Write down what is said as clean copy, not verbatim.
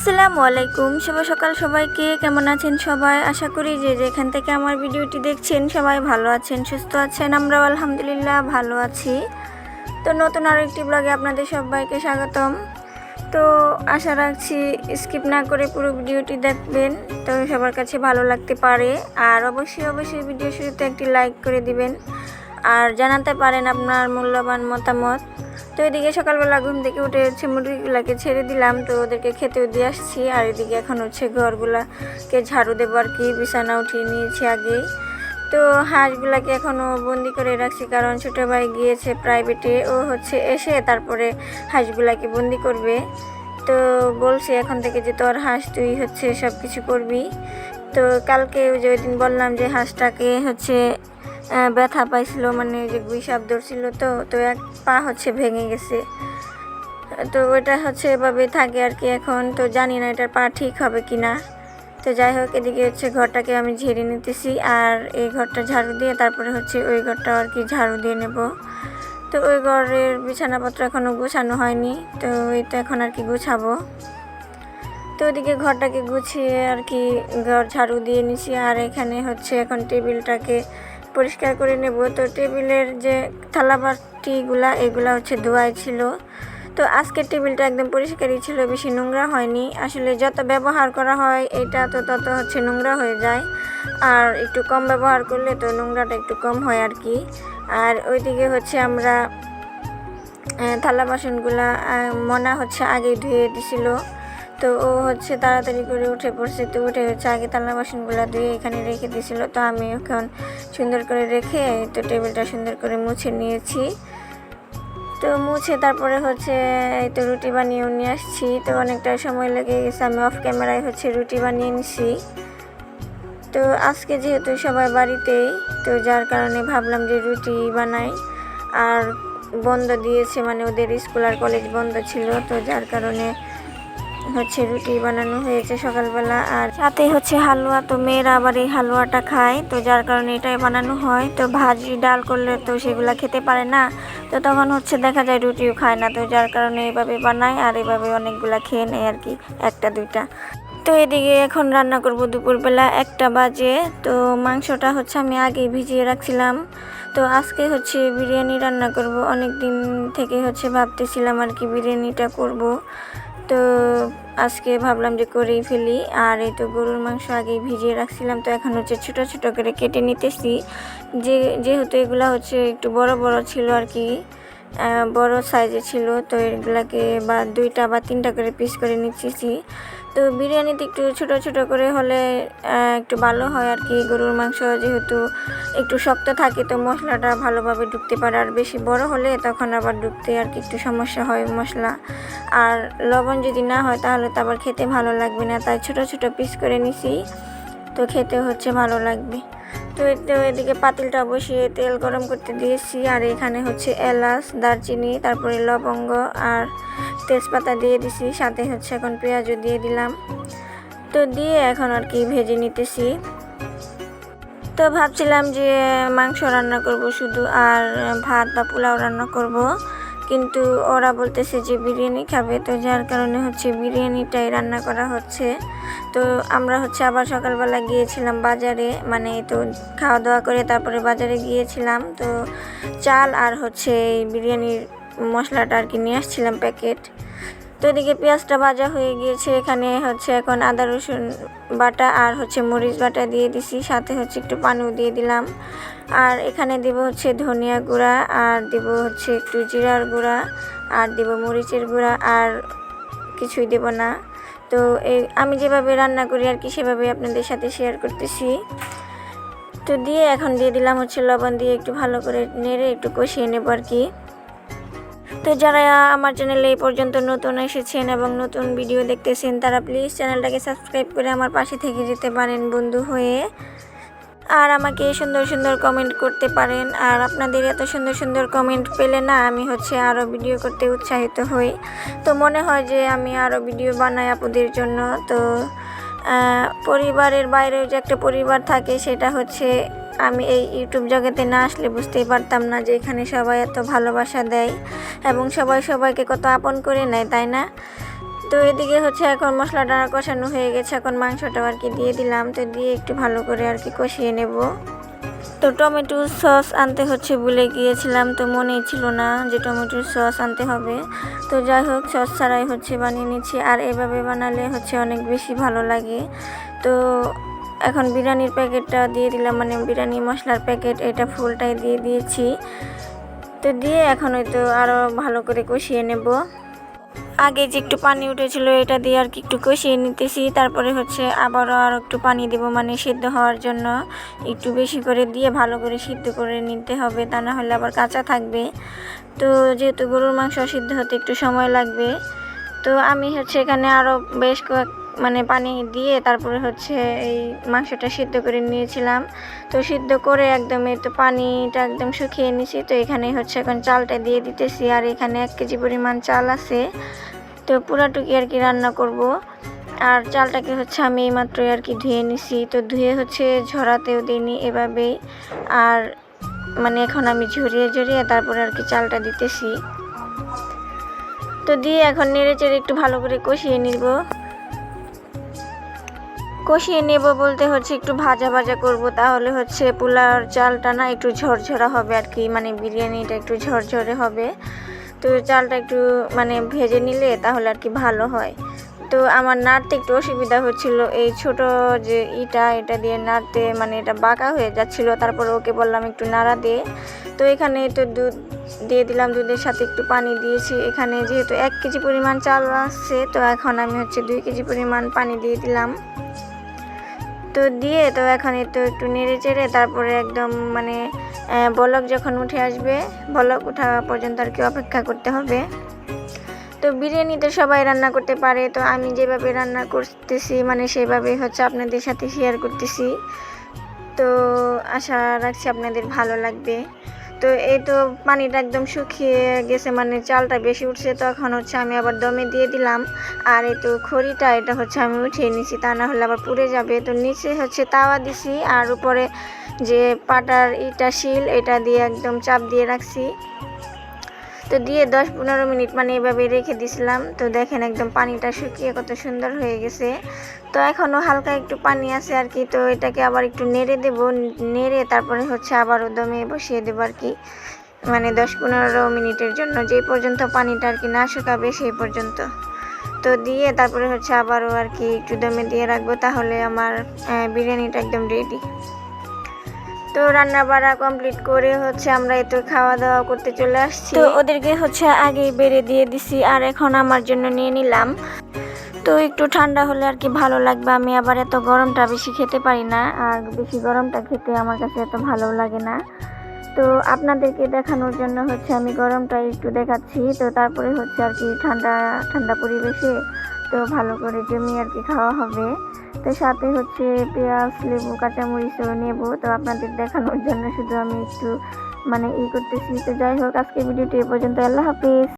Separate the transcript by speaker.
Speaker 1: আসসালামু আলাইকুম, শুভ সকাল সবাইকে। কেমন আছেন সবাই? আশা করি যে যেখান থেকে আমার ভিডিওটি দেখছেন সবাই ভালো আছেন, সুস্থ আছেন। আমরাও আলহামদুলিল্লাহ ভালো আছি। তো নতুন আরও একটি ব্লগে আপনাদের সবাইকে স্বাগতম। তো আশা রাখছি স্কিপ না করে পুরো ভিডিওটি দেখবেন, তো সবার কাছে ভালো লাগতে পারে। আর অবশ্যই ভিডিও শুরুতে একটি লাইক করে দিবেন আর জানাতে পারেন আপনার মূল্যবান মতামত। তো এদিকে সকালবেলা ঘুম থেকে উঠে মুরগিগুলোকে ছেড়ে দিলাম, তো ওদেরকে খেতেও দিয়ে আসছি। আর এদিকে এখন ঘরগুলাকে ঝাড়ু দেবো আর কি, বিছানা উঠিয়ে নিয়েছি আগেই। তো হাঁসগুলাকে এখনও বন্দি করে রাখছি, কারণ ছোটো ভাই গিয়েছে প্রাইভেটে, ও এসে তারপরে হাঁসগুলাকে বন্দি করবে। তো বলছি এখন থেকে যে তোর হাঁস তুই সব কিছু করবি। তো কালকে যে ওই দিন বললাম যে হাঁসটাকে ব্যথা পাইছিল, মানে যে গুইসাপ ধরছিল, তো এক পা ভেঙে গেছে। তো ওইটা এভাবে থাকে আর কি। এখন তো জানি না এটার পা ঠিক হবে কি না। তো যাই হোক, এদিকে ঘরটাকে আমি ঝেড়ে নিতেছি, আর এই ঘরটা ঝাড়ু দিয়ে তারপরে ওই ঘরটা আর কি ঝাড়ু দিয়ে নেব। তো ওই ঘরের বিছানাপত্র এখনও গোছানো হয়নি, তো এই তো এখন আর কি গুছাবো। তো ওদিকে ঘরটাকে গুছিয়ে আর কি ঘর ঝাড়ু দিয়ে নিছি। আর এখানে এখন টেবিলটাকে পরিষ্কার করে নেব। তো টেবিলের যে থালাবাটিগুলা এগুলা ধোয়াই ছিল। তো আজকের টেবিলটা একদম পরিষ্কারই ছিল, বেশি নোংরা হয়নি। আসলে যত ব্যবহার করা হয় এটা তো তত নোংরা হয়ে যায়, আর একটু কম ব্যবহার করলে তো নোংরাটা একটু কম হয় আর কি। আর ওইদিকে আমরা থালা বাসনগুলা মনা আগেই ধুয়ে দিছিল। তো ও তাড়াতাড়ি করে উঠে পড়ছে, তো উঠে আগে থালা বাসনগুলো ধুয়ে এখানে রেখে দিয়েছিল। তো আমি এখন সুন্দর করে রেখে তো টেবিলটা সুন্দর করে মুছে নিয়েছি। তো মুছে তারপরে এই তো রুটি বানিয়েও নিয়ে আসছি। তো অনেকটা সময় লেগে গেছে, আমি অফ ক্যামেরায় রুটি বানিয়ে নিছি। তো আজকে যেহেতু সবাই বাড়িতেই, তো যার কারণে ভাবলাম যে রুটি বানাই। আর বন্ধ দিয়েছে, মানে ওদের স্কুল আর কলেজ বন্ধ ছিল, তো যার কারণে রুটি বানানো হয়েছে সকালবেলা। আর সাথে হালুয়া, তো মেয়েরা আবার এই হালুয়াটা খায়, তো যার কারণে এটাই বানানো হয়। তো ভাজি ডাল করলে তো সেগুলা খেতে পারে না, তো তখন দেখা যায় রুটিও খায় না, তো যার কারণে এইভাবে বানায়। আর এইভাবে অনেকগুলা খেয়ে নেয় আর কি, একটা দুইটা। তো এদিকে এখন রান্না করব দুপুরবেলা 1টা বাজে। তো মাংসটা আমি আগেই ভিজিয়ে রাখছিলাম। তো আজকে বিরিয়ানি রান্না করব। অনেক দিন থেকে ভাবতেছিলাম আর কি বিরিয়ানিটা করব। তো আজকে ভাবলাম যে করেই ফেলি। আর এই তো গরুর মাংস আগেই ভিজিয়ে রাখছিলাম, তো এখন ছোটো ছোটো করে কেটে নিতেছি। যেহেতু এগুলা একটু বড় বড় ছিল আর কি, বড় সাইজে ছিল, তো এগুলাকে 2টা বা 3টা করে পিস করে নিচ্ছি। তো বিরিয়ানিতে একটু ছোট ছোট করে হলে একটু ভালো হয় আর কি। গরুর মাংস যেহেতু একটু শক্ত থাকে, তো মশলাটা ভালোভাবে ঢুকতে পারে। আর বেশি বড় হলে তখন আবার ঢুকতে আর কি একটু সমস্যা হয় মশলা। আর লবণ যদি না হয় তাহলে তো আবার খেতে ভালো লাগবে না, তাই ছোট ছোট পিস করে নিছি, তো খেতে ভালো লাগবে। তো এদিকে পাতিলটা বসিয়ে তেল গরম করতে দিয়েছি। আর এখানে এলাচ, দারচিনি, তারপরে লবঙ্গ আর তেজপাতা দিয়ে দিছি। সাথে এখন পেঁয়াজও দিয়ে দিলাম। তো দিয়ে এখন আর কি ভেজে নিতেছি। তো ভাবছিলাম যে মাংস রান্না করব শুধু, আর ভাত বা পোলাও রান্না করব, কিন্তু ওরা বলতেছে যে বিরিয়ানি খাবে, তো যার কারণে বিরিয়ানিটাই রান্না করা হচ্ছে। তো আমরা আবার সকালবেলা গিয়েছিলাম বাজারে, মানে তো খাওয়া দাওয়া করে তারপরে বাজারে গিয়েছিলাম। তো চাল আর বিরিয়ানির মশলাটা আর কি নিয়ে আসছিলাম প্যাকেট। তো এদিকে পেঁয়াজটা ভাজা হয়ে গিয়েছে। এখানে এখন আদা রসুন বাটা আর মরিচ বাটা দিয়ে দিছি, সাথে একটু পানিও দিয়ে দিলাম। আর এখানে দিব ধনিয়া গুঁড়া, আর দিব একটু জিরার গুঁড়া, আর দিব মরিচের গুঁড়া, আর কিছুই দেব না। তো আমি যেভাবে রান্না করি আর কি সেভাবে আপনাদের সাথে শেয়ার করতেছি। তো দিয়ে এখন দিয়ে দিলাম লবণ, দিয়ে একটু ভালো করে নেড়ে একটু কষিয়ে নেব আর কি। তো যারা আমার চ্যানেলে এই পর্যন্ত নতুন এসেছেন এবং নতুন ভিডিও দেখতেছেন, তারা প্লিজ চ্যানেলটাকে সাবস্ক্রাইব করে আমার পাশে থেকে যেতে পারেন বন্ধু হয়ে। আর আমাকে সুন্দর সুন্দর কমেন্ট করতে পারেন। আর আপনাদের এত সুন্দর সুন্দর কমেন্ট পেলে না আমি আরও ভিডিও করতে উৎসাহিত হই। তো মনে হয় যে আমি আরও ভিডিও বানাই আপুদের জন্য। তো পরিবারের বাইরেও যে একটা পরিবার থাকে, সেটা আমি এই ইউটিউব জগতে না আসলে বুঝতেই পারতাম না যে এখানে সবাই এত ভালোবাসা দেয় এবং সবাই সবাইকে কত আপন করে নেয়, তাই না? তো এদিকে হচ্ছে এখন মশলাটা কষানো হয়ে গেছে, এখন মাংসটাও আর কি দিয়ে দিলাম। তো দিয়ে একটু ভালো করে আর কি কষিয়ে নেব। তো টমেটো সস আনতে হচ্ছে ভুলে গিয়েছিলাম, তো মনেই ছিল না যে টমেটোর সস আনতে হবে। তো যাই হোক, সস ছাড়াই হচ্ছে বানিয়ে নিচ্ছি, আর এভাবে বানালে হচ্ছে অনেক বেশি ভালো লাগে। তো এখন বিরিয়ানির প্যাকেটটা দিয়ে দিলাম, মানে বিরিয়ানি মশলার প্যাকেট, এটা ফুলটাই দিয়ে দিয়েছি। তো দিয়ে এখন হয়তো আরও ভালো করে কষিয়ে নেব। আগে যে একটু পানি উঠেছিল এটা দিয়ে আর কি একটু কষিয়ে নিতেছি, তারপরে হচ্ছে আবারও আর একটু পানি দেব, মানে সিদ্ধ হওয়ার জন্য একটু বেশি করে দিয়ে ভালো করে সিদ্ধ করে নিতে হবে, তা না হলে আবার কাঁচা থাকবে। তো যেহেতু গরুর মাংস সিদ্ধ হতে একটু সময় লাগবে, তো আমি হচ্ছে এখানে আরও বেশ মানে পানি দিয়ে তারপরে হচ্ছে এই মাংসটা সিদ্ধ করে নিয়েছিলাম। তো সিদ্ধ করে একদম এই তো পানিটা একদম শুকিয়ে নিয়েছি। তো এখানে হচ্ছে এখন চালটা দিয়ে দিতেছি, আর এখানে 1 কেজি পরিমাণ চাল আছে। তো পুরাটুকি আর কি রান্না করব। আর চালটাকে হচ্ছে আমি এইমাত্রই আর কি ধুয়ে নিছি। তো ধুয়ে হচ্ছে ঝরাতেও দিইনি, এভাবেই। আর মানে এখন আমি ঝরিয়ে তারপরে আর কি চালটা দিতেছি। তো দিয়ে এখন নেড়ে চেড়ে একটু ভালো করে কষিয়ে নেব বলতে হচ্ছে একটু ভাজা করব, তাহলে হচ্ছে পোলাওর চালটা না একটু ঝরঝরা হবে আর কি, মানে বিরিয়ানিটা একটু ঝরঝরে হবে। তো চালটা একটু মানে ভেজে নিলে তাহলে আর কি ভালো হয়। তো আমার নাড়তে একটু অসুবিধা হচ্ছিল, এই ছোট যে এটা দিয়ে নাড়তে মানে এটা বাঁকা হয়ে যাচ্ছিল। তারপর ওকে বললাম একটু নাড়া দিয়ে। তো এখানে তো দুধ দিয়ে দিলাম, দুধের সাথে একটু পানি দিয়েছি। এখানে যেহেতু 1 কেজি পরিমাণ চাল আসছে, তো এখন আমি হচ্ছে 2 কেজি পরিমাণ পানি দিয়ে দিলাম। তো দিয়ে তো এখন তো একটু নেড়ে চেড়ে তারপরে একদম মানে বলক যখন উঠে আসবে, বলক ওঠা পর্যন্ত আর কি অপেক্ষা করতে হবে। তো বিরিয়ানি তো সবাই রান্না করতে পারে, তো আমি যেভাবে রান্না করতেছি মানে সেভাবেই হচ্ছে আপনাদের সাথে শেয়ার করতেছি। তো আশা রাখছি আপনাদের ভালো লাগবে। তো এই তো পানিটা একদম শুকিয়ে গেছে, মানে চালটা বেশি উঠছে। তো এখন হচ্ছে আমি আবার দমে দিয়ে দিলাম। আর এই তো খড়িটা এটা হচ্ছে আমি উঠিয়ে নিছি, তা না হলে আবার পুড়ে যাবে। তো নিচে হচ্ছে তাওয়া দিছি, আর উপরে যে পাটার শিল এটা দিয়ে একদম চাপ দিয়ে রাখছি। তো দিয়ে 10-15 মিনিট মানে এভাবে রেখে দিয়েছিলাম। তো দেখেন একদম পানিটা শুকিয়ে কত সুন্দর হয়ে গেছে। তো এখনও হালকা একটু পানি আছে আর কি। তো এটাকে আবার একটু নেড়ে দেব, নেড়ে তারপরে হচ্ছে আবারও দমে বসিয়ে দেবো আর কি, মানে 10-15 মিনিটের জন্য, যেই পর্যন্ত পানিটা আর কি না শুকাবে সেই পর্যন্ত। তো দিয়ে তারপরে হচ্ছে আবারও আর কি একটু দমে দিয়ে রাখবো, তাহলে আমার বিরিয়ানিটা একদম রেডি। তো রান্না বাড়া কমপ্লিট করে হচ্ছে আমরা তো খাওয়া দাওয়া করতে চলে আসছি। তো ওদেরকে হচ্ছে আগেই বেড়ে দিয়ে দিছি, আর এখন আমার জন্য নিয়ে নিলাম। তো একটু ঠান্ডা হলে আর কি ভালো লাগবে। আমি আবার এত গরমটা বেশি খেতে পারি না, আর বেশি গরমটা খেতে আমার কাছে এত ভালো লাগে না। তো আপনাদেরকে দেখানোর জন্য হচ্ছে আমি গরমটা একটু দেখাচ্ছি। তো তারপরে হচ্ছে আর কি ঠান্ডা পরিবেশে তো ভালো করে জমিয়ে আর কি খাওয়া হবে। তো সাথে হচ্ছে পেঁয়াজ, লেবু, কাঁচামরিচও নেব। তো আপনাদের দেখানোর জন্য শুধু আমি একটু মানে করতেছি। তো যাই হোক, আজকে ভিডিওটি এ পর্যন্ত। আল্লাহ হাফিজ।